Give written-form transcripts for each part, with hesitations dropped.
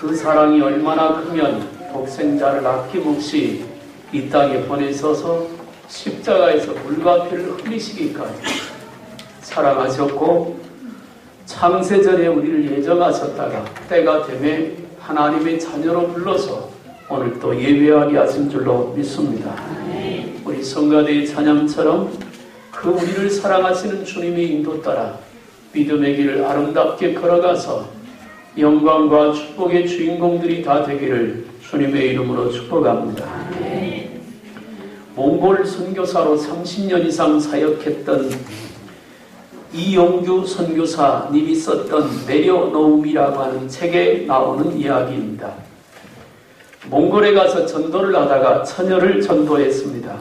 그 사랑이 얼마나 크면 독생자를 아낌없이 이 땅에 보내셔서 십자가에서 물과 피를 흘리시기까지 사랑하셨고 창세전에 우리를 예정하셨다가 때가 되매 하나님의 자녀로 불러서 오늘 또 예배하게 하신 줄로 믿습니다. 우리 성가대의 찬양처럼 그 우리를 사랑하시는 주님의 인도 따라 믿음의 길을 아름답게 걸어가서 영광과 축복의 주인공들이 다 되기를 주님의 이름으로 축복합니다. 몽골 선교사로 30년 이상 사역했던 이용규 선교사님이 썼던 내려놓음이라고 하는 책에 나오는 이야기입니다. 몽골에 가서 전도를 하다가 처녀를 전도했습니다.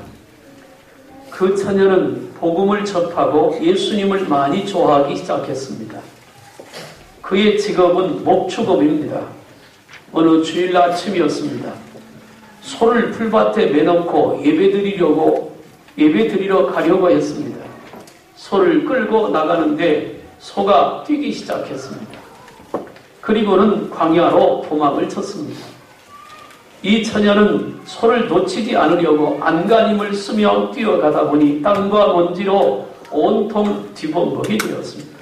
그 처녀는 복음을 접하고 예수님을 많이 좋아하기 시작했습니다. 그의 직업은 목축업입니다. 어느 주일 아침이었습니다. 소를 풀밭에 매놓고 예배드리러 가려고 했습니다. 소를 끌고 나가는데 소가 뛰기 시작했습니다. 그리고는 광야로 도망을 쳤습니다. 이 처녀는 소를 놓치지 않으려고 안간힘을 쓰며 뛰어가다 보니 땅과 먼지로 온통 뒤범벅이 되었습니다.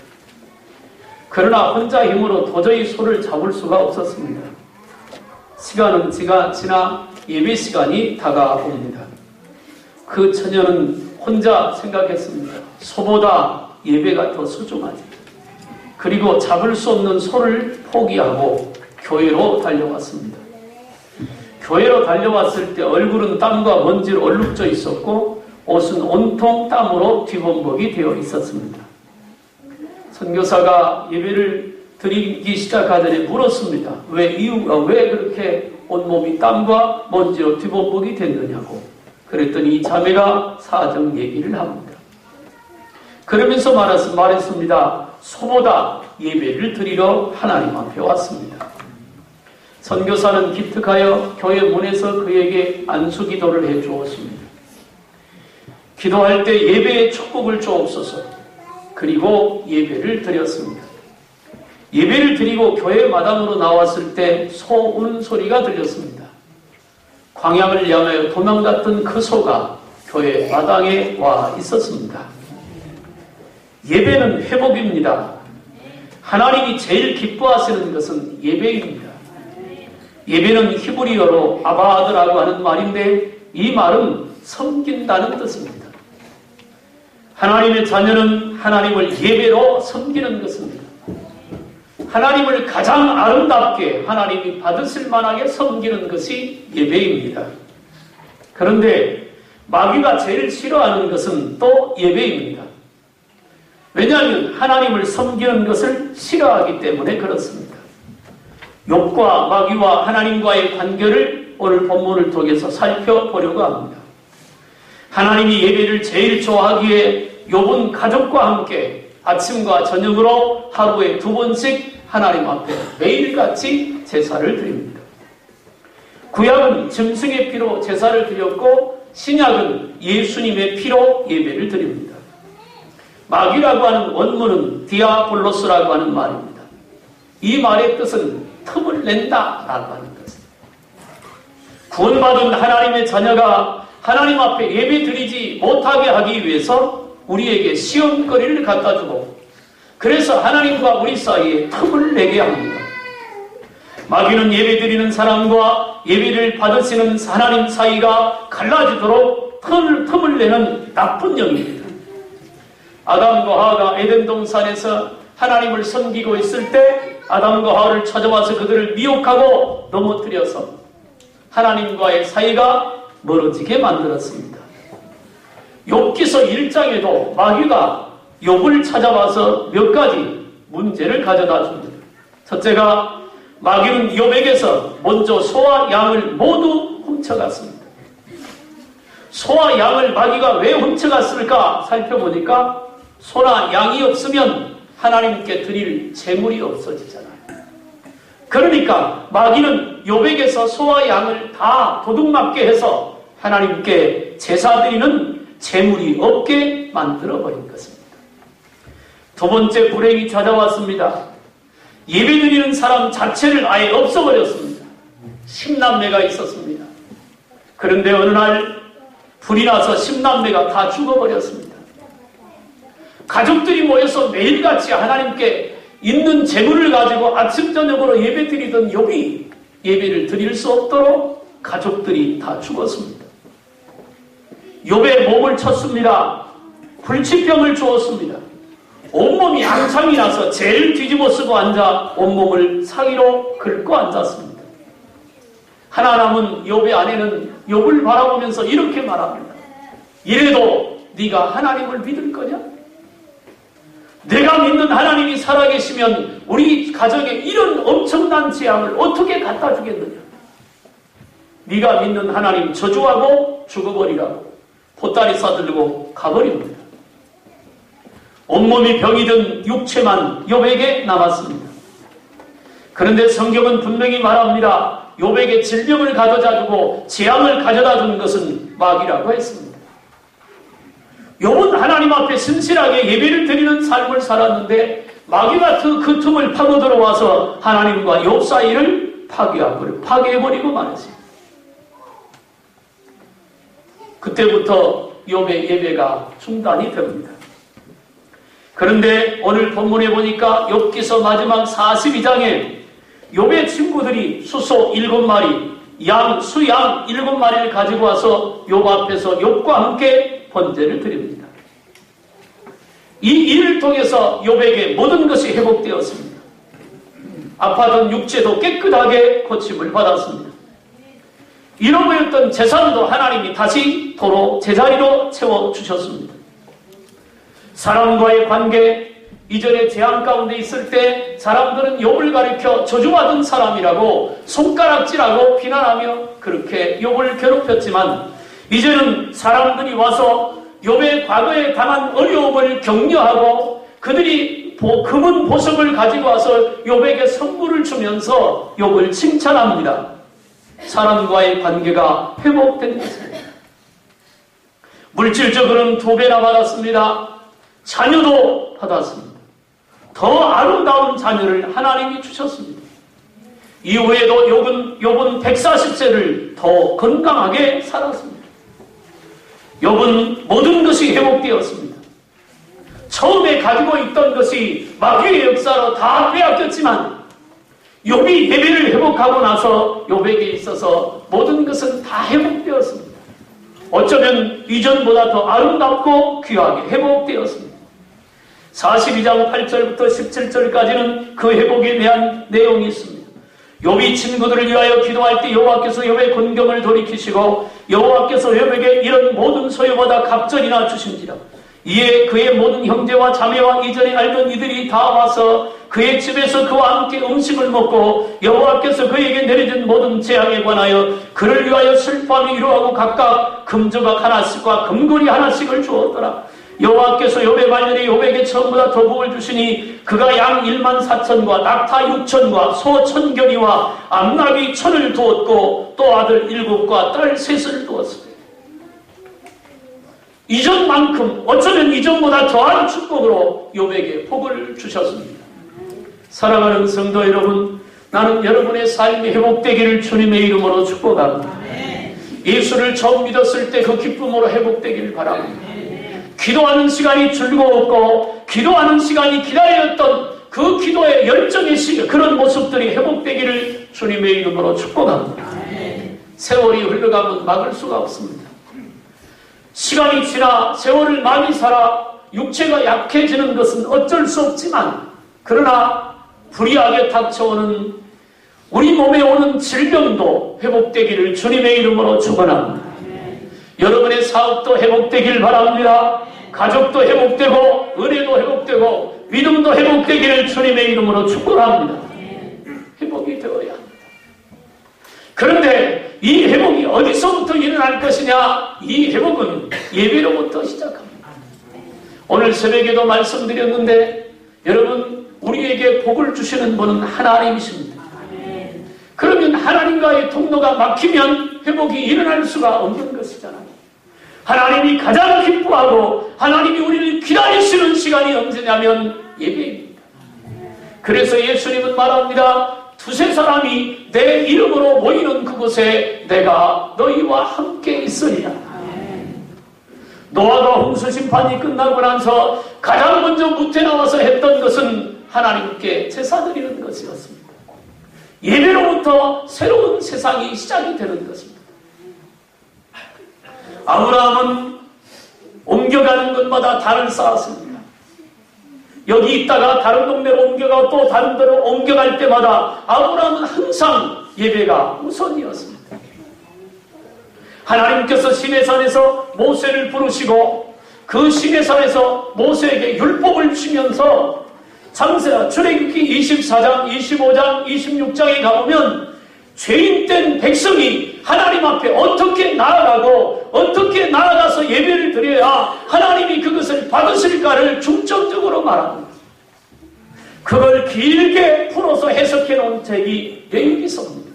그러나 혼자 힘으로 도저히 소를 잡을 수가 없었습니다. 시간은 지나 예배 시간이 다가옵니다. 그 처녀는 혼자 생각했습니다. 소보다 예배가 더 소중하지. 그리고 잡을 수 없는 소를 포기하고 교회로 달려왔습니다. 교회로 달려왔을 때 얼굴은 땀과 먼지로 얼룩져 있었고 옷은 온통 땀으로 뒤범벅이 되어 있었습니다. 선교사가 예배를 드리기 시작하더니 물었습니다. 이유가 왜 그렇게 온몸이 땀과 먼지로 뒤범벅이 됐느냐고. 그랬더니 이 자매가 사정 얘기를 합니다. 그러면서 말했습니다. 소보다 예배를 드리러 하나님 앞에 왔습니다. 선교사는 기특하여 교회 문에서 그에게 안수기도를 해 주었습니다. 기도할 때 예배의 축복을 주옵소서. 그리고 예배를 드렸습니다. 예배를 드리고 교회 마당으로 나왔을 때 소 우는 소리가 들렸습니다. 광야를 향하여 도망갔던 그 소가 교회 마당에 와 있었습니다. 예배는 회복입니다. 하나님이 제일 기뻐하시는 것은 예배입니다. 예배는 히브리어로 아바드라고 하는 말인데 이 말은 섬긴다는 뜻입니다. 하나님의 자녀는 하나님을 예배로 섬기는 것입니다. 하나님을 가장 아름답게 하나님이 받으실 만하게 섬기는 것이 예배입니다. 그런데 마귀가 제일 싫어하는 것은 또 예배입니다. 왜냐하면 하나님을 섬기는 것을 싫어하기 때문에 그렇습니다. 욥과 마귀와 하나님과의 관계를 오늘 본문을 통해서 살펴보려고 합니다. 하나님이 예배를 제일 좋아하기에 욥은 가족과 함께 아침과 저녁으로 하루에 2번씩 하나님 앞에 매일같이 제사를 드립니다. 구약은 짐승의 피로 제사를 드렸고 신약은 예수님의 피로 예배를 드립니다. 마귀라고 하는 원문은 디아볼로스라고 하는 말입니다. 이 말의 뜻은 틈을 낸다라고 하는 것입니다. 구원받은 하나님의 자녀가 하나님 앞에 예배 드리지 못하게 하기 위해서 우리에게 시험거리를 갖다 주고 그래서 하나님과 우리 사이에 틈을 내게 합니다. 마귀는 예배 드리는 사람과 예배를 받으시는 하나님 사이가 갈라지도록 틈을 내는 나쁜 영입니다. 아담과 하와가 에덴 동산에서 하나님을 섬기고 있을 때 아담과 하와를 찾아와서 그들을 미혹하고 넘어뜨려서 하나님과의 사이가 멀어지게 만들었습니다. 욥기서 1장에도 마귀가 욥을 찾아와서 몇 가지 문제를 가져다 줍니다. 첫째가 마귀는 욥에게서 먼저 소와 양을 모두 훔쳐갔습니다. 소와 양을 마귀가 왜 훔쳐갔을까 살펴보니까 소나 양이 없으면 하나님께 드릴 재물이 없어지잖아요. 그러니까 마귀는 욥에게서 소와 양을 다 도둑맞게 해서 하나님께 제사 드리는 재물이 없게 만들어버린 것입니다. 두 번째 불행이 찾아왔습니다. 예배드리는 사람 자체를 아예 없어버렸습니다. 10남매가 있었습니다. 그런데 어느 날 불이 나서 10남매가 다 죽어버렸습니다. 가족들이 모여서 매일같이 하나님께 있는 재물을 가지고 아침 저녁으로 예배드리던 욥이 예배를 드릴 수 없도록 가족들이 다 죽었습니다. 욥의 몸을 쳤습니다. 불치병을 주었습니다. 온몸이 앙상이 나서 죄를 뒤집어 쓰고 앉아 온몸을 사기로 긁고 앉았습니다. 하나 남은 욥의 아내는 욥을 바라보면서 이렇게 말합니다. 이래도 네가 하나님을 믿을 거냐? 내가 믿는 하나님이 살아계시면 우리 가정에 이런 엄청난 재앙을 어떻게 갖다 주겠느냐? 네가 믿는 하나님 저주하고 죽어버리라고 보따리 싸들고 가버립니다. 온몸이 병이 든 육체만 욥에게 남았습니다. 그런데 성경은 분명히 말합니다. 욥에게 질병을 가져다 주고 재앙을 가져다 준 것은 마귀라고 했습니다. 욥은 하나님 앞에 신실하게 예배를 드리는 삶을 살았는데 마귀가 그 틈을 파고 들어와서 하나님과 욥 사이를 파괴해버리고 말았습니다. 그때부터 욥의 예배가 중단이 됩니다. 그런데 오늘 본문에 보니까 욥기서 마지막 42장에 욥의 친구들이 수소 7마리, 수양 7마리를 가지고 와서 욥 앞에서 욥과 함께 번제를 드립니다. 이 일을 통해서 욥에게 모든 것이 회복되었습니다. 아파던 육체도 깨끗하게 고침을 받았습니다. 잃어버렸던 재산도 하나님이 다시 도로 제자리로 채워주셨습니다. 사람과의 관계, 이전에 재앙 가운데 있을 때 사람들은 욥을 가리켜 저주받은 사람이라고 손가락질하고 비난하며 그렇게 욥을 괴롭혔지만 이제는 사람들이 와서 욥의 과거에 당한 어려움을 격려하고 그들이 금은 보석을 가지고 와서 욥에게 선물을 주면서 욥을 칭찬합니다. 사람과의 관계가 회복된 것입니다. 물질적으로는 2배나 받았습니다. 자녀도 받았습니다. 더 아름다운 자녀를 하나님이 주셨습니다. 이후에도 욥은 140세를 더 건강하게 살았습니다. 욥은 모든 것이 회복되었습니다. 처음에 가지고 있던 것이 마귀의 역사로 다 빼앗겼지만 욥이 예배를 회복하고 나서 욥에게 있어서 모든 것은 다 회복되었습니다. 어쩌면 이전보다 더 아름답고 귀하게 회복되었습니다. 42장 8절부터 17절까지는 그 회복에 대한 내용이 있습니다. 욥이 친구들을 위하여 기도할 때 여호와께서 욥의 곤경을 돌이키시고 여호와께서 욥에게 이런 모든 소유보다 갑절이나 주신지라. 이에 그의 모든 형제와 자매와 이전에 알던 이들이 다 와서 그의 집에서 그와 함께 음식을 먹고 여호와께서 그에게 내려준 모든 재앙에 관하여 그를 위하여 슬퍼하며 위로하고 각각 금조각 하나씩과 금고리 하나씩을 주었더라. 여호와께서 욥의 말들이 욥에게 처음보다 더 복을 주시니 그가 양 14,000과 낙타 6,000과 소 1,000결이와 암나귀 1,000을 두었고 또 아들 7과 딸 3을 두었습니다. 이전만큼 어쩌면 이전보다 더한 축복으로 욥에게 복을 주셨습니다. 사랑하는 성도 여러분, 나는 여러분의 삶이 회복되기를 주님의 이름으로 축복합니다. 예수를 처음 믿었을 때 그 기쁨으로 회복되기를 바랍니다. 기도하는 시간이 즐거웠고 기도하는 시간이 기다렸던 그 기도의 열정의 시간, 그런 모습들이 회복되기를 주님의 이름으로 축복합니다. 세월이 흘러가면 막을 수가 없습니다. 시간이 지나 세월을 많이 살아 육체가 약해지는 것은 어쩔 수 없지만 그러나 불의하게 닥쳐오는 우리 몸에 오는 질병도 회복되기를 주님의 이름으로 축원합니다. 여러분의 사업도 회복되길 바랍니다. 가족도 회복되고 은혜도 회복되고 믿음도 회복되기를 주님의 이름으로 축원합니다. 회복이 되어야 합니다. 그런데 이 회복이 어디서부터 일어날 것이냐? 이 회복은 예배로부터 시작합니다. 오늘 새벽에도 말씀드렸는데 여러분, 우리에게 복을 주시는 분은 하나님이십니다. 그러면 하나님과의 통로가 막히면 회복이 일어날 수가 없는 것이잖아요. 하나님이 가장 기뻐하고 하나님이 우리를 기다리시는 시간이 언제냐면 예배입니다. 그래서 예수님은 말합니다. 두세 사람이 내 이름으로 모이는 그곳에 내가 너희와 함께 있으리라. 노아가 홍수 심판이 끝나고 나서 가장 먼저 무태 나와서 했던 것은 하나님께 제사 드리는 것이었습니다. 예배로부터 새로운 세상이 시작이 되는 것입니다. 아브라함은 옮겨가는 곳마다 달을 쌓았습니다. 여기 있다가 다른 동네로 옮겨가고 또 다른 데로 옮겨갈 때마다 아브라함은 항상 예배가 우선이었습니다. 하나님께서 시내산에서 모세를 부르시고 그 시내산에서 모세에게 율법을 주시면서 출애굽기 24장, 25장, 26장에 가보면 죄인된 백성이 하나님 앞에 어떻게 나아가고 어떻게 나아가서 예배를 드려야 하나님이 그것을 받으실까를 중점적으로 말합니다. 그걸 길게 풀어서 해석해 놓은 책이 레위기서입니다.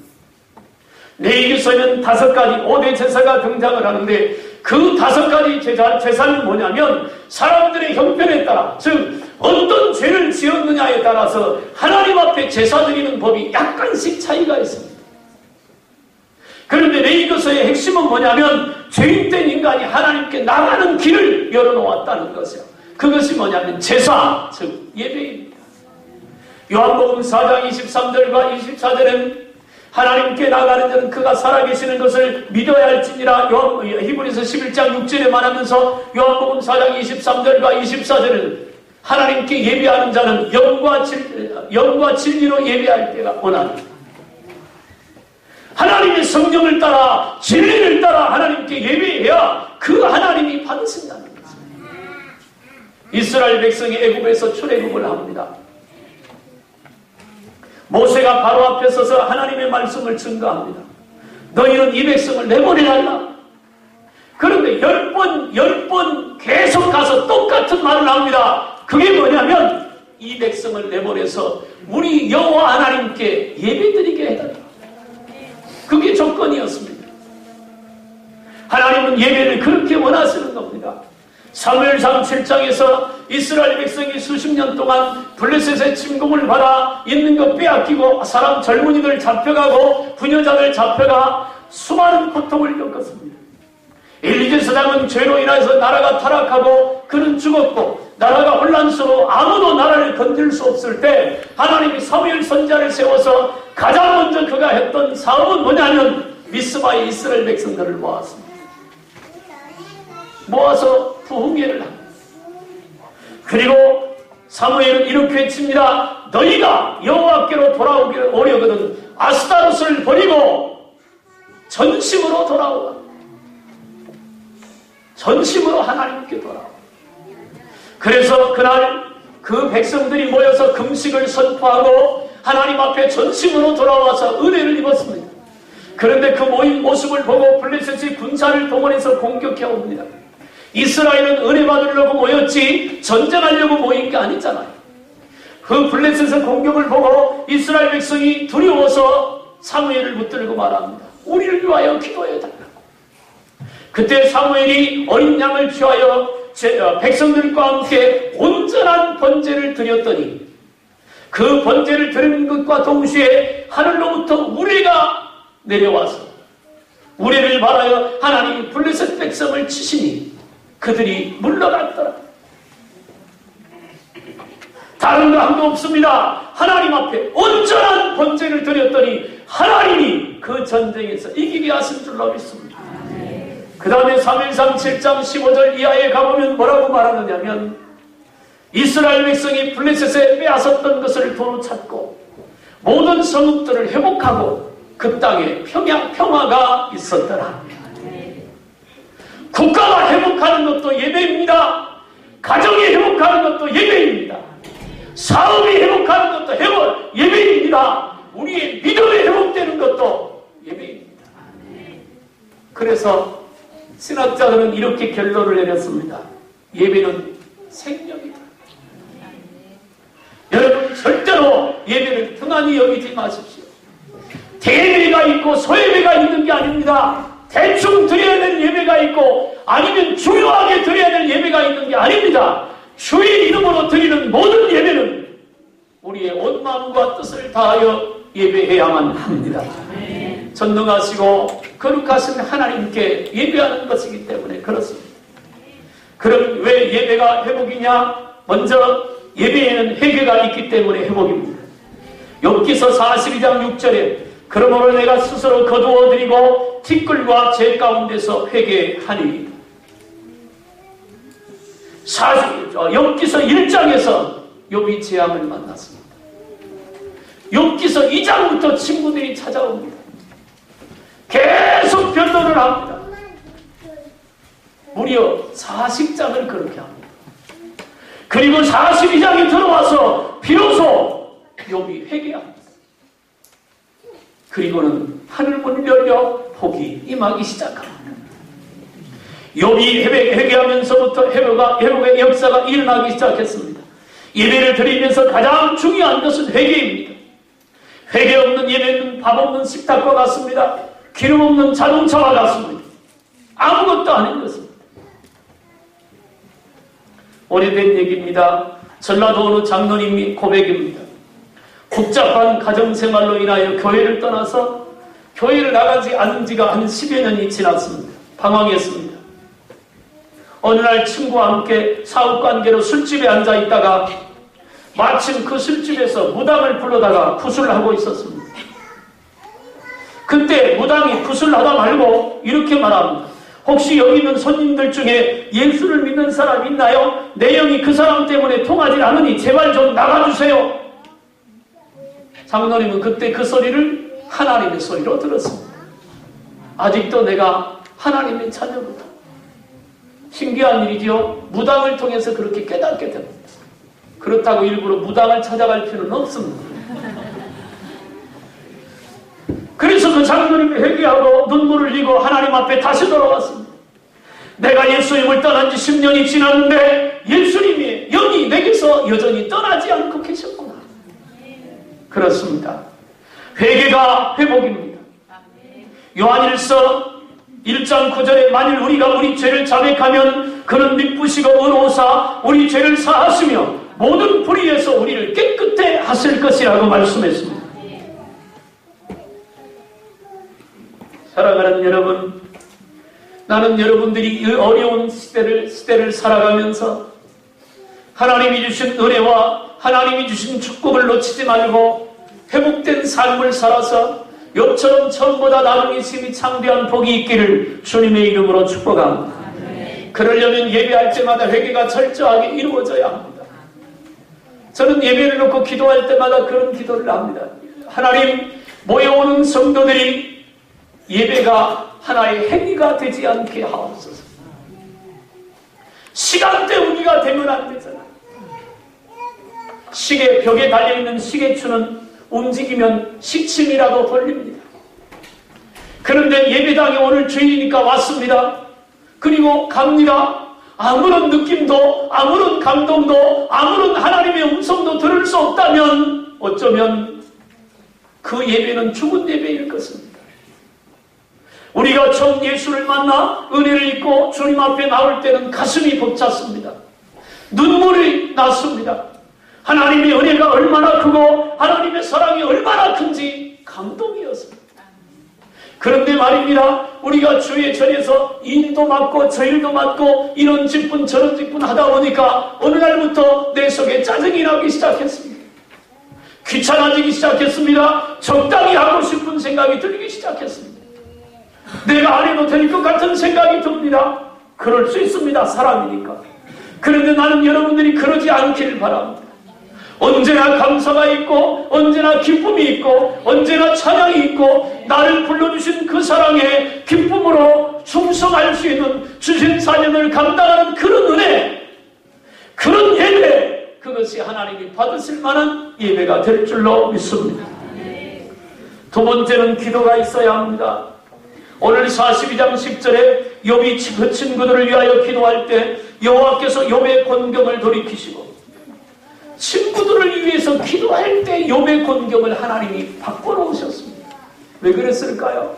레위기서에는 5가지 5대 제사가 등장을 하는데 그 5가지 제사는 뭐냐면 사람들의 형편에 따라, 즉 어떤 죄를 지었느냐에 따라서 하나님 앞에 제사 드리는 법이 약간씩 차이가 있습니다. 그런데 레위기서의 핵심은 뭐냐면 죄인된 인간이 하나님께 나가는 길을 열어놓았다는 것이요. 그것이 뭐냐면 제사, 즉 예배입니다. 요한복음 4장 23절과 24절은 하나님께 나가는 자는 그가 살아계시는 것을 믿어야 할지니라. 히브리서 11장 6절에 말하면서 요한복음 4장 23절과 24절은 하나님께 예배하는 자는 영과 진리로 예배할 때가 원하니 하나님의 성령을 따라 진리를 따라 하나님께 예배해야 그 하나님이 받으신다는 것입니다. 이스라엘 백성이 애굽에서 출애굽을 합니다. 모세가 바로 앞에 서서 하나님의 말씀을 증거합니다. 너희는 이 백성을 내보내달라. 그런데 10번 계속 가서 똑같은 말을 합니다. 그게 뭐냐면 이 백성을 내보내서 우리 여호와 하나님께 예배드리게 해달라. 그게 조건이었습니다. 하나님은 예배를 그렇게 원하시는 겁니다. 사무엘상 7장에서 이스라엘 백성이 수십 년 동안 블레셋의 침공을 받아 있는 것 빼앗기고 사람 젊은이들 잡혀가고 부녀자들 잡혀가 수많은 고통을 겪었습니다. 엘리제 사장은 죄로 인해서 나라가 타락하고 그는 죽었고 나라가 혼란스러워 아무도 나라를 건질 수 없을 때 하나님이 사무엘 선지자를 세워서 가장 먼저 그가 했던 사업은 뭐냐면 미스바의 이스라엘 백성들을 모았습니다. 모아서 부흥회를 합니다. 그리고 사무엘은 이렇게 외칩니다. 너희가 여호와께로 돌아오려거든 아스타롯을 버리고 전심으로 돌아오라. 전심으로 하나님께 돌아오라. 그래서 그날 그 백성들이 모여서 금식을 선포하고 하나님 앞에 전심으로 돌아와서 은혜를 입었습니다. 그런데 그 모인 모습을 보고 블레셋이 군사를 동원해서 공격해 옵니다. 이스라엘은 은혜 받으려고 모였지 전쟁하려고 모인 게 아니잖아요. 그 블레셋의 공격을 보고 이스라엘 백성이 두려워서 사무엘을 붙들고 말합니다. 우리를 위하여 기도해달라고. 그때 사무엘이 어린 양을 피하여 백성들과 함께 온전한 번제를 드렸더니 그 번제를 드리는 것과 동시에 하늘로부터 우레가 내려와서 우레를 말하여 하나님이 블레셋 백성을 치시니 그들이 물러갔더라. 다른 거 한도 없습니다. 하나님 앞에 온전한 번제를 드렸더니 하나님이 그 전쟁에서 이기게 하신 줄로 믿습니다. 그 다음에 사무엘상 7장 15절 이하에 가보면 뭐라고 말하느냐면 이스라엘 백성이 블레셋에 빼앗았던 것을 도로 찾고 모든 성읍들을 회복하고 그 땅에 평화가 있었더라. 국가가 회복하는 것도 예배입니다. 가정이 회복하는 것도 예배입니다. 사업이 회복하는 것도 예배입니다. 우리의 믿음이 회복되는 것도 예배입니다. 그래서 신학자들은 이렇게 결론을 내렸습니다. 예배는 생명이다. 여러분 절대로 예배를 등한히 여기지 마십시오. 대예배가 있고 소예배가 있는 게 아닙니다. 대충 드려야 될 예배가 있고 아니면 중요하게 드려야 될 예배가 있는 게 아닙니다. 주의 이름으로 드리는 모든 예배는 우리의 온 마음과 뜻을 다하여 예배해야만 합니다. 전능하시고 거룩하신 하나님께 예배하는 것이기 때문에 그렇습니다. 그럼 왜 예배가 회복이냐? 먼저 예배에는 회개가 있기 때문에 회복입니다. 욥기서 42장 6절에 그러므로 내가 스스로 거두어드리고 티끌과 죄 가운데서 회개하니. 욥기서 1장에서 욥이 재앙을 만났습니다. 욥기서 2장부터 친구들이 찾아옵니다. 계속 변론을 합니다. 무려 40장을 그렇게 합니다. 그리고 42장이 들어와서 비로소 욥이 회개합니다. 그리고는 하늘문이 열려 복이 임하기 시작합니다. 욥이 회개하면서부터 회복의 역사가 일어나기 시작했습니다. 예배를 드리면서 가장 중요한 것은 회개입니다. 회개 없는 예배는 밥 없는 식탁과 같습니다. 기름 없는 자동차와 같습니다. 아무것도 아닌 것입니다. 오래된 얘기입니다. 전라도 어느 장로님이 고백입니다. 복잡한 가정생활로 인하여 교회를 떠나서 교회를 나가지 않은 지가 한 10여 년이 지났습니다. 방황했습니다. 어느 날 친구와 함께 사업관계로 술집에 앉아 있다가 마침 그 술집에서 무당을 불러다가 구슬을 하고 있었습니다. 그때 무당이 구슬하다 말고 이렇게 말합니다. 혹시 여기 있는 손님들 중에 예수를 믿는 사람 있나요? 내 영이 그 사람 때문에 통하지 않으니 제발 좀 나가주세요. 장로님은 그때 그 소리를 하나님의 소리로 들었습니다. 아직도 내가 하나님의 자녀구나. 신기한 일이죠. 무당을 통해서 그렇게 깨닫게 됩니다. 그렇다고 일부러 무당을 찾아갈 필요는 없습니다. 그래서 그 장로님이 회개하고 눈물을 흘리고 하나님 앞에 다시 돌아왔습니다. 내가 예수님을 떠난 지 10년이 지났는데 예수님의 영이 내게서 여전히 떠나지 않고 계셨구나. 그렇습니다. 회개가 회복입니다. 요한일서 1장 9절에 만일 우리가 우리 죄를 자백하면 그는 미쁘시고 의로우사 우리 죄를 사하시며 모든 불의에서 우리를 깨끗해 하실 것이라고 말씀했습니다. 사랑하는 여러분, 나는 여러분들이 이 어려운 시대를 살아가면서 하나님이 주신 은혜와 하나님이 주신 축복을 놓치지 말고 회복된 삶을 살아서 욥처럼 처음보다 나중에 심히 창대한 복이 있기를 주님의 이름으로 축복합니다. 그러려면 예배할 때마다 회개가 철저하게 이루어져야 합니다. 저는 예배를 놓고 기도할 때마다 그런 기도를 합니다. 하나님, 모여오는 성도들이 예배가 하나의 행위가 되지 않게 하옵소서. 시간 때우기가 되면 안 되잖아. 벽에 달려있는 시계추는 움직이면 시침이라도 돌립니다. 그런데 예배당에 오늘 주일이니까 왔습니다. 그리고 갑니다. 아무런 느낌도 아무런 감동도 아무런 하나님의 음성도 들을 수 없다면 어쩌면 그 예배는 죽은 예배일 것입니다. 우리가 처음 예수를 만나 은혜를 입고 주님 앞에 나올 때는 가슴이 벅찼습니다. 눈물이 났습니다. 하나님의 은혜가 얼마나 크고 하나님의 사랑이 얼마나 큰지 감동이었습니다. 그런데 말입니다. 우리가 주의 전에서 일도 맡고 저 일도 맡고 이런 직분 저런 직분 하다 보니까 어느 날부터 내 속에 짜증이 나기 시작했습니다. 귀찮아지기 시작했습니다. 적당히 하고 싶은 생각이 들기 시작했습니다. 내가 안 해도 될 것 같은 생각이 듭니다. 그럴 수 있습니다. 사람이니까. 그런데 나는 여러분들이 그러지 않기를 바랍니다. 언제나 감사가 있고 언제나 기쁨이 있고 언제나 찬양이 있고 나를 불러주신 그 사랑에 기쁨으로 충성할 수 있는 주신 사명을 감당하는 그런 은혜, 그런 예배, 그것이 하나님이 받으실 만한 예배가 될 줄로 믿습니다. 두 번째는 기도가 있어야 합니다. 오늘 42장 10절에 욥이 그 친구들을 위하여 기도할 때 여호와께서 욥의 곤경을 돌이키시고 친구들을 위해서 기도할 때 욥의 곤경을 하나님이 바꿔놓으셨습니다. 왜 그랬을까요?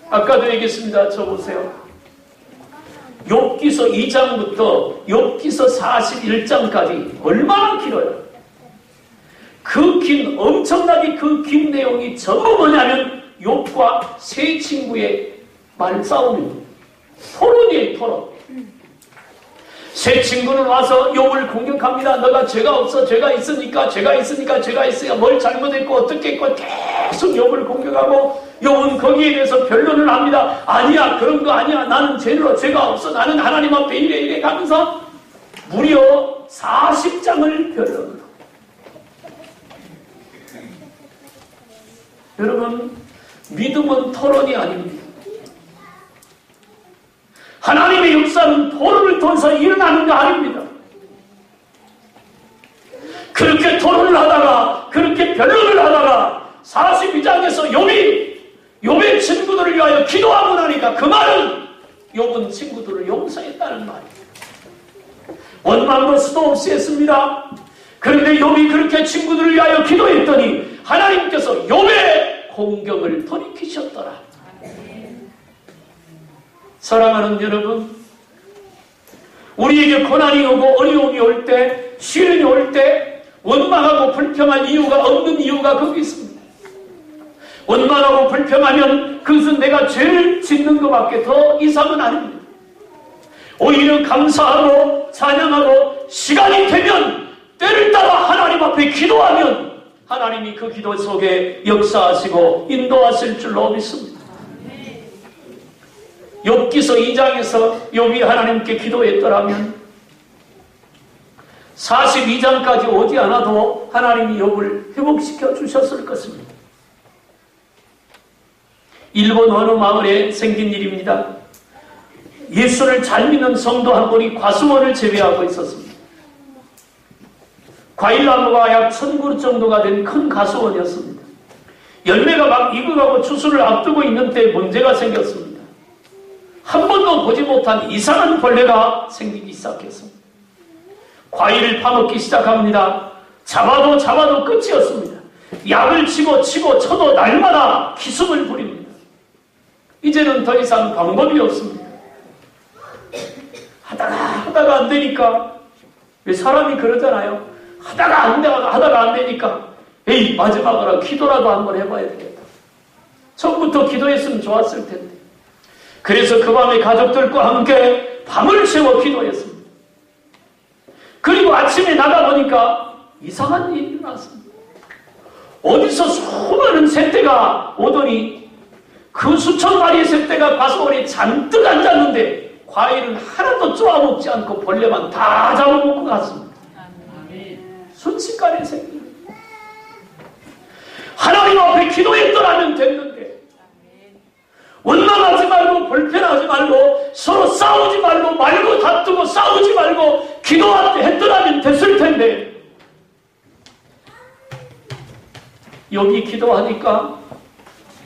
아까도 얘기했습니다. 저 보세요. 욥기서 2장부터 욥기서 41장까지 얼마나 길어요. 엄청나게 그 긴 내용이 전부 뭐냐면 욥과 세 친구의 말싸움입니다. 토론이에요, 토론. 세 친구는 와서 욥을 공격합니다. 너가 죄가 없어, 죄가 있으니까 뭘 잘못했고 어떻게 했고 계속 욥을 공격하고, 욥은 거기에 대해서 변론을 합니다. 아니야, 그런 거 아니야, 나는 죄가 없어, 나는 하나님 앞에 이래 하면서 무려 40장을 변론을 합니다. 여러분, 믿음은 토론이 아닙니다. 하나님의 역사는 토론을 통해서 일어나는 거 아닙니다. 그렇게 토론을 하다가, 그렇게 변론을 하다가 42장에서 욥의 친구들을 위하여 기도하고 나니까 그 말은 욥은 친구들을 용서했다는 말이에요. 원망도 수도 없이 했습니다. 그런데 욥이 그렇게 친구들을 위하여 기도했더니 하나님께서 욥의 공경을 돌이키셨더라. 사랑하는 여러분, 우리에게 고난이 오고 어려움이 올 때, 시련이 올 때 원망하고 불평할 이유가 없는 이유가 거기 있습니다. 원망하고 불평하면 그것은 내가 죄를 짓는 것밖에 더 이상은 아닙니다. 오히려 감사하고 찬양하고 시간이 되면 때를 따라 하나님 앞에 기도하면 하나님이 그 기도 속에 역사하시고 인도하실 줄로 믿습니다. 욥기서 2장에서 욥이 하나님께 기도했더라면 42장까지 오지 않아도 하나님이 욥을 회복시켜 주셨을 것입니다. 일본 어느 마을에 생긴 일입니다. 예수를 잘 믿는 성도 한 분이 과수원을 재배하고 있었습니다. 과일나무가 약 1000그루 정도가 된 큰 과수원이었습니다. 열매가 막 익어가고 추수를 앞두고 있는 때 문제가 생겼습니다. 한 번도 보지 못한 이상한 벌레가 생기기 시작했습니다. 과일을 파먹기 시작합니다. 잡아도 끝이 없습니다. 약을 치고 쳐도 날마다 기승을 부립니다. 이제는 더 이상 방법이 없습니다. 하다가 안 되니까, 왜 사람이 그러잖아요. 하다가 안 되니까 에이, 마지막으로 기도라도 한번 해봐야 되겠다. 처음부터 기도했으면 좋았을 텐데. 그래서 그 밤에 가족들과 함께 밤을 새워 기도했습니다. 그리고 아침에 나가보니까 이상한 일이 일어났습니다. 어디서 수많은 새떼가 오더니 그 수천 마리의 새떼가 과수원에 잔뜩 앉았는데 과일은 하나도 쪼아먹지 않고 벌레만 다 잡아먹고 갔습니다. 순식간에 생긴 하나님 앞에 기도했더라면 됐는데, 원망하지 말고 불편하지 말고 서로 싸우지 말고 다투고 싸우지 말고 기도했더라면 됐을 텐데, 여기 기도하니까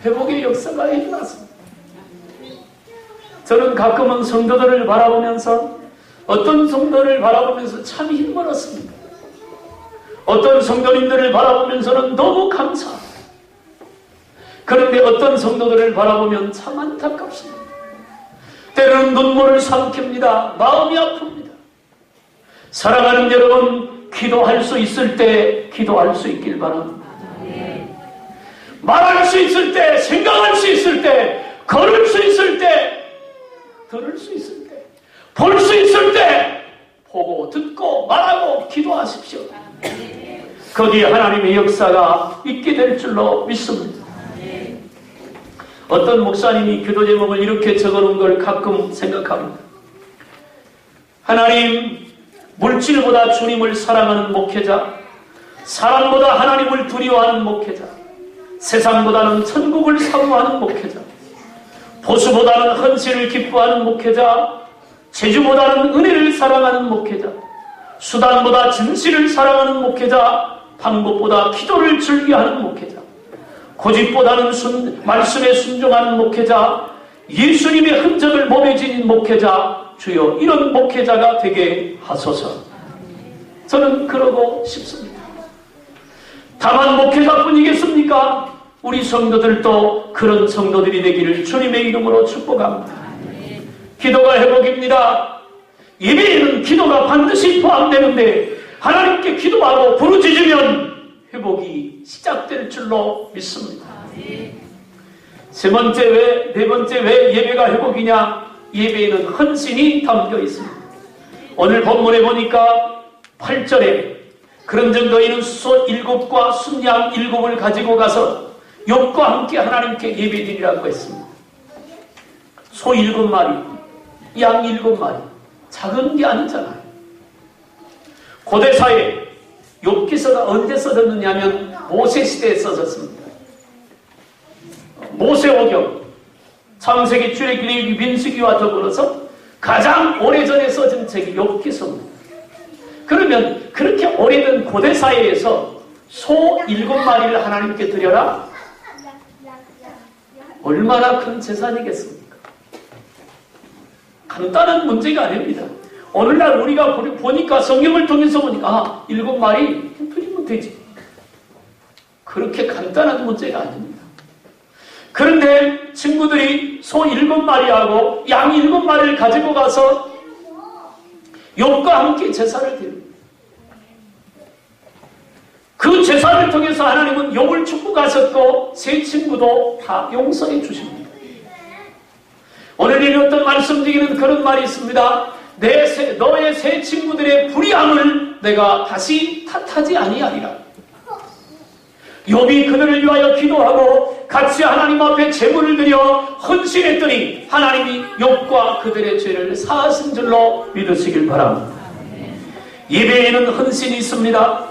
회복의 역사가 일어났습니다. 저는 가끔은 성도들을 바라보면서, 어떤 성도를 바라보면서 참 힘들었습니다. 어떤 성도님들을 바라보면서는 너무 감사합니다. 그런데 어떤 성도들을 바라보면 참 안타깝습니다. 때로는 눈물을 삼킵니다. 마음이 아픕니다. 사랑하는 여러분, 기도할 수 있을 때 기도할 수 있길 바랍니다. 말할 수 있을 때, 생각할 수 있을 때, 걸을 수 있을 때, 들을 수 있을 때, 볼 수 있을 때 보고 듣고 말하고 기도하십시오. 거기에 하나님의 역사가 있게 될 줄로 믿습니다. 어떤 목사님이 기도 제목을 이렇게 적어놓은 걸 가끔 생각합니다. 하나님, 물질보다 주님을 사랑하는 목회자, 사람보다 하나님을 두려워하는 목회자, 세상보다는 천국을 사모하는 목회자, 보수보다는 헌신을 기뻐하는 목회자, 재주보다는 은혜를 사랑하는 목회자, 수단보다 진실을 사랑하는 목회자, 방법보다 기도를 즐겨하는 목회자, 고집보다는 말씀에 순종하는 목회자, 예수님의 흔적을 몸에 지닌 목회자, 주여 이런 목회자가 되게 하소서. 저는 그러고 싶습니다. 다만 목회자뿐이겠습니까? 우리 성도들도 그런 성도들이 되기를 주님의 이름으로 축복합니다. 기도가 회복입니다. 예배에는 기도가 반드시 포함되는데 하나님께 기도하고 부르짖으면 회복이 시작될 줄로 믿습니다. 네 번째 왜 예배가 회복이냐? 예배에는 헌신이 담겨 있습니다. 오늘 본문에 보니까 8절에 그런즉 너희는 소 7과 순양 7을 가지고 가서 욥과 함께 하나님께 예배드리라고 했습니다. 소 7마리, 양 7마리, 작은 게 아니잖아요. 고대사에 욥기서가 언제 써졌느냐 하면 모세시대에 써졌습니다. 모세오경, 창세기, 출애굽기, 레위기, 민수기와 더불어서 가장 오래전에 써진 책이 욥기서입니다. 그러면 그렇게 오래된 고대사회에서 소 7마리를 하나님께 드려라? 얼마나 큰 재산이겠습니까? 간단한 문제가 아닙니다. 오늘날 우리가 보니까 성경을 통해서 보니까 7마리 드리면 되지. 그렇게 간단한 문제가 아닙니다. 그런데 친구들이 소 7마리하고 양 7마리를 가지고 가서 욥과 함께 제사를 드립니다. 그 제사를 통해서 하나님은 욥을 축복하셨고 세 친구도 다 용서해 주십니다. 오늘 읽었던 말씀 중에는 그런 말이 있습니다. 너의 세 친구들의 불의함을 내가 다시 탓하지 아니하리라. 욥이 그들을 위하여 기도하고 같이 하나님 앞에 제물을 드려 헌신했더니 하나님이 욥과 그들의 죄를 사하신 줄로 믿으시길 바랍니다. 예배에는 헌신이 있습니다.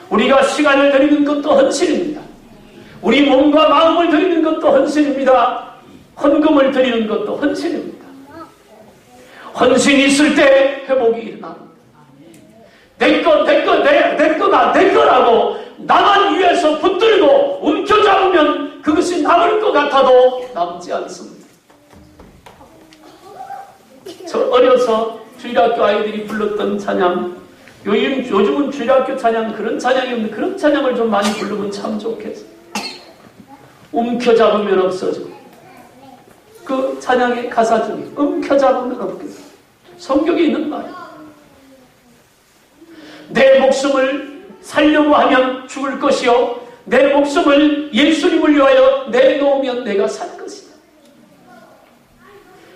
우리가 시간을 드리는 것도 헌신입니다. 우리 몸과 마음을 드리는 것도 헌신입니다. 헌금을 드리는 것도 헌신입니다. 헌신이 있을 때 회복이 일어납니다. 내 거라고 나만 위해서 붙들고 움켜잡으면 그것이 남을 것 같아도 남지 않습니다. 저 어려서 주일학교 아이들이 불렀던 찬양, 요즘은 주일학교 찬양 그런 찬양이 없는데 그런 찬양을 좀 많이 부르면 참 좋겠어요. 움켜잡으면 없어져. 그 찬양의 가사 중에 움켜잡으면 없겠어요. 성경에 있는 말이에요. 내 목숨을 살려고 하면 죽을 것이요 내 목숨을 예수님을 위하여 내놓으면 내가 살 것이다.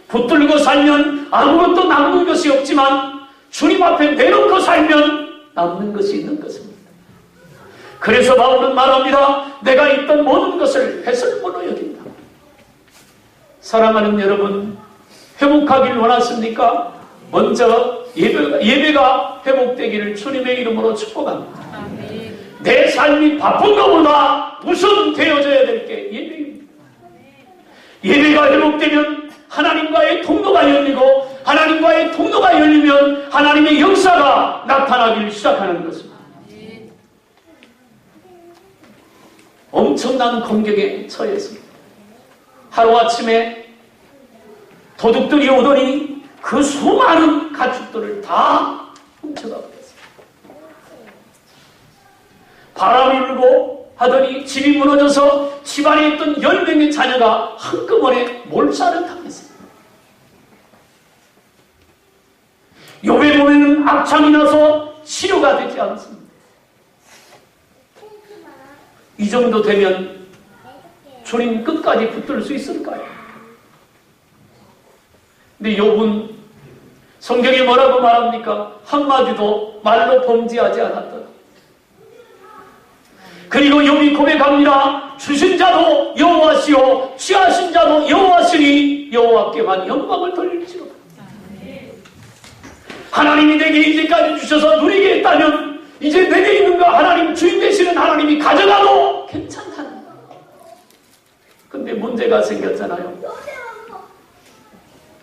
붙들고 살면 아무것도 남는 것이 없지만 주님 앞에 내놓고 살면 남는 것이 있는 것입니다. 그래서 바울은 말합니다. 내가 있던 모든 것을 배설물로 여긴다. 사랑하는 여러분, 회복하길 원하십니까? 먼저 예배가 회복되기를 주님의 이름으로 축복합니다. 내 삶이 바쁜 것보다 우선 되어져야 될 게 예배입니다. 예배가 회복되면 하나님과의 통로가 열리고 하나님과의 통로가 열리면 하나님의 역사가 나타나기 시작하는 것입니다. 엄청난 공격에 처했습니다. 하루아침에 도둑들이 오더니 그 수많은 가축들을 다 훔쳐가 버렸습니다. 바람이 불고 하더니 집이 무너져서 집안에 있던 10명의 자녀가 한꺼번에 몰살을 당했습니다. 욥의 몸에는 악창이 나서 치료가 되지 않습니다. 이 정도 되면 주님 끝까지 붙들 수 있을까요? 근데 욥은 성경에 뭐라고 말합니까? 한마디도 말로 범죄하지 않았다. 그리고 욥이 고백합니다. 주신 자도 여호와시오 취하신 자도 여호와시니 여호와께만 영광을 돌릴지로다. 하나님이 내게 이제까지 주셔서 누리게 했다면 이제 내게 있는 거 하나님 주인 되시는 하나님이 가져가도 괜찮다는 거예요. 근데 문제가 생겼잖아요.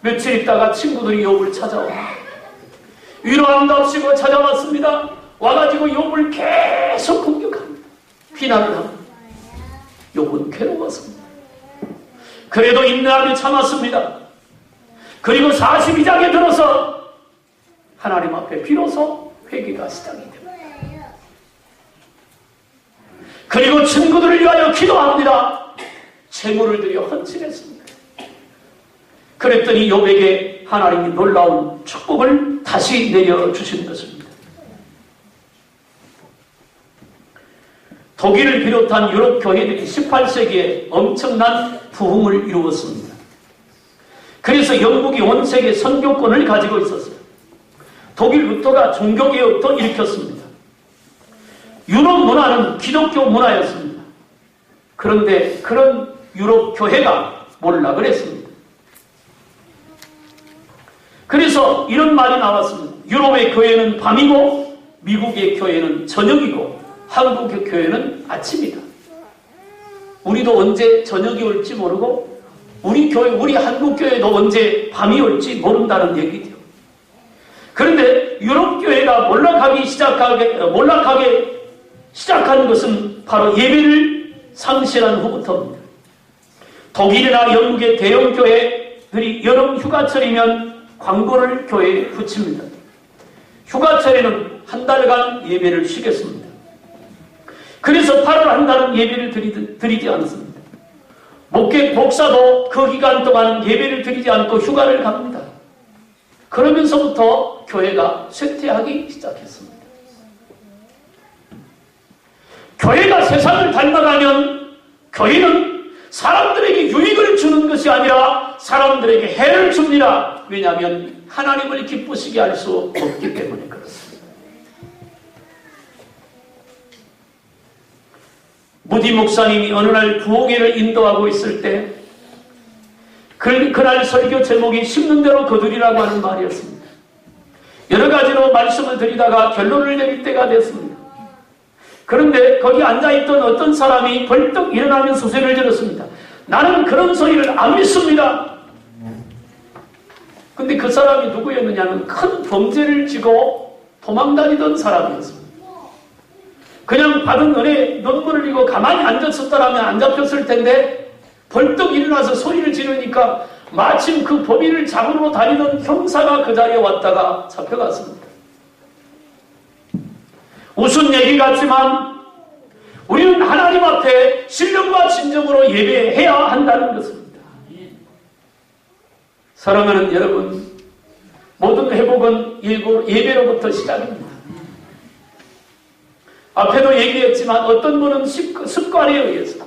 며칠 있다가 친구들이 욥을 찾아와 위로한답시고 찾아왔습니다. 와가지고 욥을 계속 공격합니다. 비난을 합니다. 욥은 괴로웠습니다. 그래도 인내하며 참았습니다. 그리고 42장에 들어서 하나님 앞에 비로소 회개가 시작이 됩니다. 그리고 친구들을 위하여 기도합니다. 재물을 드려 헌신했습니다. 그랬더니 욥에게 하나님이 놀라운 축복을 다시 내려주신 것입니다. 독일을 비롯한 유럽 교회들이 18세기에 엄청난 부흥을 이루었습니다. 그래서 영국이 온 세계 선교권을 가지고 있었어요. 독일 루터가 종교개혁도 일으켰습니다. 유럽 문화는 기독교 문화였습니다. 그런데 그런 유럽 교회가 몰락을 했습니다. 그래서 이런 말이 나왔습니다. 유럽의 교회는 밤이고 미국의 교회는 저녁이고 한국의 교회는 아침이다. 우리도 언제 저녁이 올지 모르고 우리 한국 교회도 언제 밤이 올지 모른다는 얘기죠. 그런데 유럽 교회가 몰락하기 시작한 것은 바로 예배를 상실한 후부터입니다. 독일이나 영국의 대형 교회들이 여름 휴가철이면 광고를 교회에 붙입니다. 휴가철에는 한 달간 예배를 쉬겠습니다. 그래서 8월 한 달은 예배를 드리지 않습니다. 목사도 그 기간 동안 예배를 드리지 않고 휴가를 갑니다. 그러면서부터 교회가 쇠퇴하기 시작했습니다. 교회가 세상을 닮아가면 교회는 사람들에게 유익을 주는 것이 아니라 사람들에게 해를 줍니다. 왜냐하면 하나님을 기쁘시게 할 수 없기 때문에 그렇습니다. 무디 목사님이 어느 날 부흥회를 인도하고 있을 때 그날 설교 제목이 심는 대로 거두리라고 하는 말이었습니다. 여러 가지로 말씀을 드리다가 결론을 내릴 때가 됐습니다. 그런데 거기 앉아있던 어떤 사람이 벌떡 일어나면서 소리를 질렀습니다. 나는 그런 소리를 안 믿습니다. 근데 그 사람이 누구였느냐면 큰 범죄를 지고 도망다니던 사람이었습니다. 그냥 받은 은혜 눈물을 흘리고 가만히 앉았었더라면 안 잡혔을 텐데 벌떡 일어나서 소리를 지르니까 마침 그 범인을 잡으러 다니던 형사가 그 자리에 왔다가 잡혀갔습니다. 웃은 얘기 같지만 우리는 하나님 앞에 신령과 진정으로 예배해야 한다는 것입니다. 사랑하는 여러분, 모든 회복은 예배로부터 시작입니다. 앞에도 얘기했지만 어떤 분은 습관에 의해서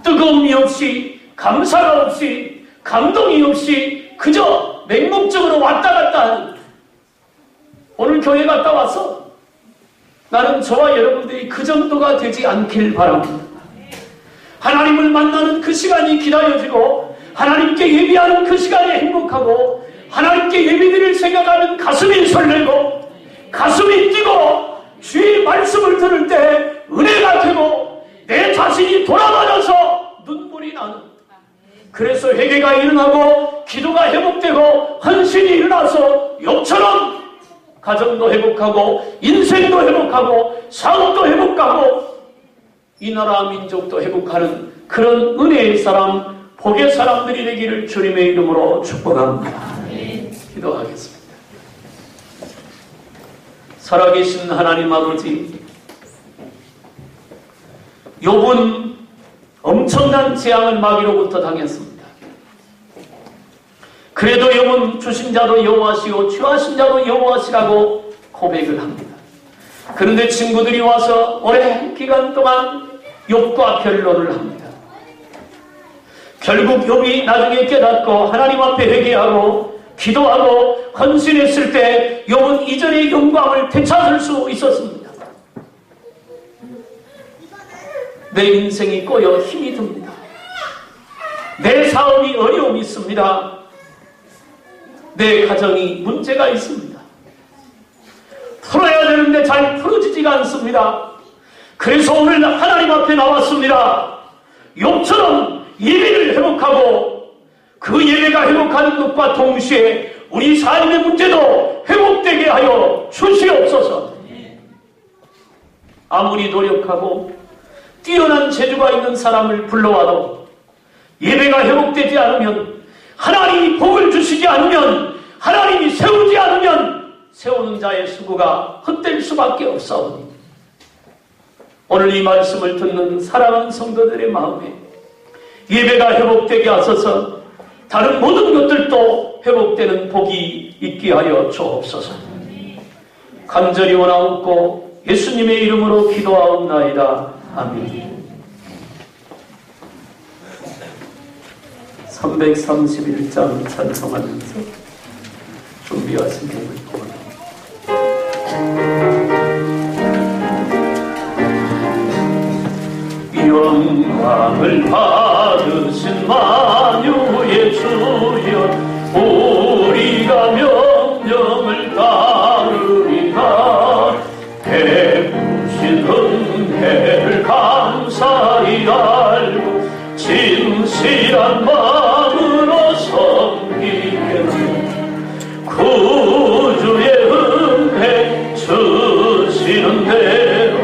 뜨거움이 없이 감사가 없이 감동이 없이 그저 맹목적으로 왔다 갔다 하는, 오늘 교회 갔다 와서 나는 저와 여러분들이 그 정도가 되지 않길 바랍니다. 하나님을 만나는 그 시간이 기다려지고 하나님께 예배하는 그 시간이 행복하고 하나님께 예배드릴 생각하면 가슴이 설레고 가슴이 뛰고 주의 말씀을 들을 때 은혜가 되고 내 자신이 돌아다녀서 눈물이 나는, 그래서 회개가 일어나고 기도가 회복되고 헌신이 일어나서 욕처럼 가정도 회복하고 인생도 회복하고 사업도 회복하고 이 나라 민족도 회복하는 그런 은혜의 사람, 복의 사람들이 되기를 주님의 이름으로 축복합니다. 기도하겠습니다. 살아계신 하나님 아버지, 욥은 엄청난 재앙을 마귀로부터 당했습니다. 그래도 욥은 주신 자도 여호와시오 취하신 자도 여호와시라고 고백을 합니다. 그런데 친구들이 와서 오랜 기간 동안 욥과 변론을 합니다. 결국 욥이 나중에 깨닫고 하나님 앞에 회개하고 기도하고 헌신했을 때 욥은 이전의 영광을 되찾을 수 있었습니다. 내 인생이 꼬여 힘이 듭니다. 내 사업이 어려움이 있습니다. 내 가정이 문제가 있습니다. 풀어야 되는데 잘 풀어지지가 않습니다. 그래서 오늘 하나님 앞에 나왔습니다. 욥처럼 예배를 회복하고 그 예배가 회복하는 것과 동시에 우리 삶의 문제도 회복되게 하여 주시옵소서. 아무리 노력하고 뛰어난 재주가 있는 사람을 불러와도 예배가 회복되지 않으면, 하나님이 복을 주시지 않으면, 하나님이 세우지 않으면 세우는 자의 수고가 헛될 수밖에 없사오니 오늘 이 말씀을 듣는 사랑하는 성도들의 마음에 예배가 회복되게 하소서. 다른 모든 것들도 회복되는 복이 있게 하여 주옵소서. 간절히 원하옵고 예수님의 이름으로 기도하옵나이다. 아멘. 331장 찬송하면서 준비하신 곡을 보아요. 영광을 받으신 만유의 주여, 우리가 명령을 따르리라. 베푸신 은혜를 감사히 알고 진실한 마음으로 섬기겠네. 구주의 은혜 주시는 대로